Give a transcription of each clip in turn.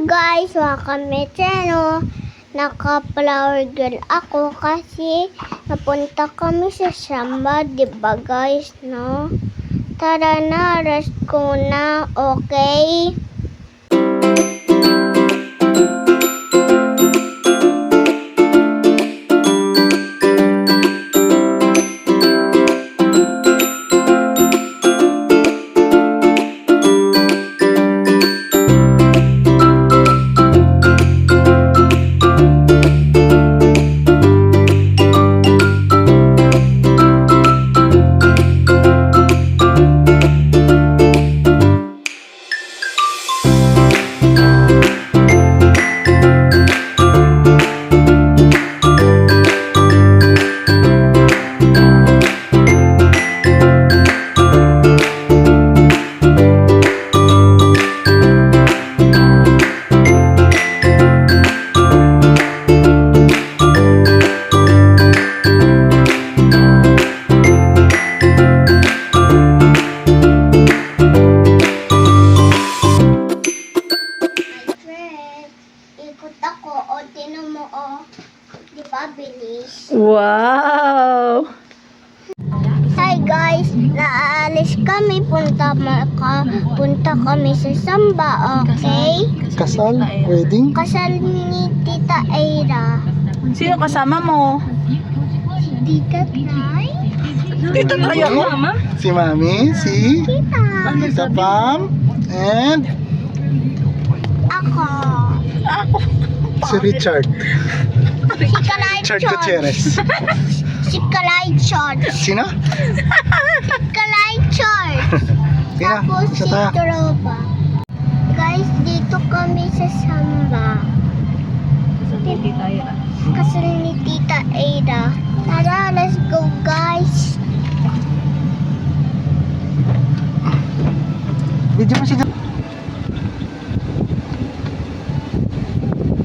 guys, welcome to channel. Naka-flower girl ako kasi napunta kami sa Samba, diba guys, no? Tara na, rest ko na, okay? Diba, bilis? Wow! Hi guys, naalis kami, punta kami sa Samba, okay? Kasal? Wedding? Kasal ni Tita Aira. Sino kasama mo? Tita Tay? Dito tayo mo? Si Mami, si Tita. Pam, and Ako. si Richard. Si Kalay Richard George. Gutierrez. Si Kalay George. Sino? Kalay George. Sino? Tapos si Isa tayo. Tropa. Guys, dito kami sa Samba. Kasal ni Tita Aira. Tara, let's go guys. Video mo siya.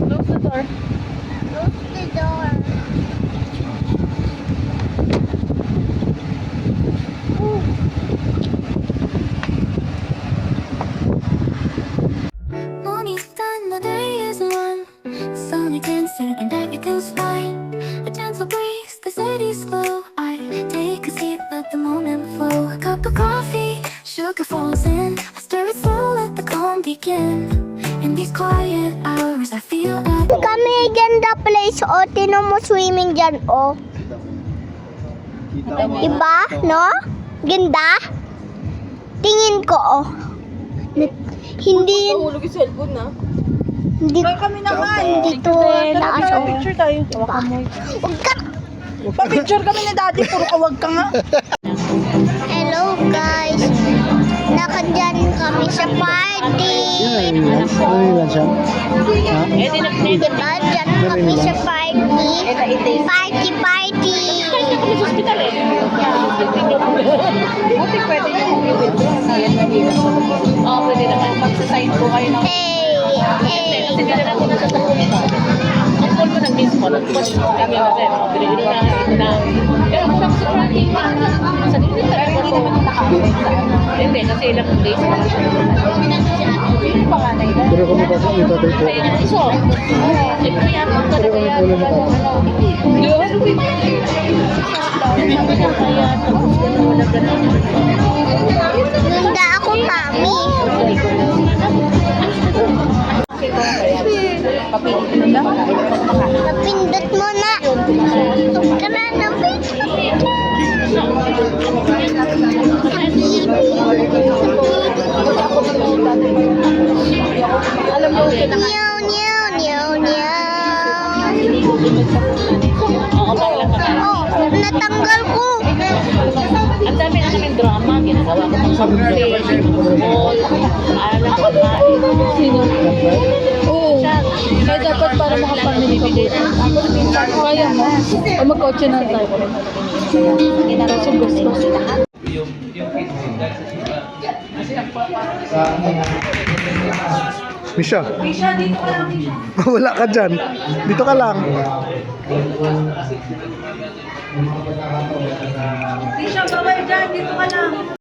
Close the door. Close the door. Ooh. Morning's done, the day is one. Sun dancing and everything's fine. A gentle breeze, the city's slow. I take a seat, let the moment flow. A cup of coffee, sugar falls in. I stir it slow, let the calm begin. In these quiet hours, I feel at Kami ganda place, o. Tinan mo swimming dyan, o. Diba? No? Ganda? Tingin ko, o. Hindi, Hulog yung cellphone na. hindi, Kami naman. dito naas, o. Picture tayo. Huwag ka. Pa-picture kami ni daddy. Puro kawag ka nga. Hello guys. Nakadyan kami sa party. Ano lang siya? Ha? Diba? Dyan kami sa party. Party. Hospital eh. Buti pwede yung i-withdraw. Oo, pwede naman. Pag-sign po kayo ng... Hey. Kasi hindi natin nasa tulong pa. Ang call mo ng mismo, nag-post mo kami kasi, binigyan na ito na. Pero masang sa party, sa dito talaga po. Hindi, kasi ilang days pa siya. Yung panganay na. Pero kung mapasok yung tatay po. Kaya ng iso. Siyempre yan, ang Pero kung kaya. ulo mo tatay. Kaya, tapos gano'n, wala gano'n. Ganda ako, mami. Napindot mo na. Ka na, Alam mo, yun ang Nyaw. Oo, lang ka. Oh, natanggal ko. Ang dami na kaming drama, ginagawa ko pang sabi, mall, alam ko ba, Oo. Kaya dapat para makapamili ka po. Kaya mo. O mag-kotse na tayo. Kasi gusto. Misha. Wala ka dyan. Dito ka lang. Tisha, bawal dyan. Dito ka lang.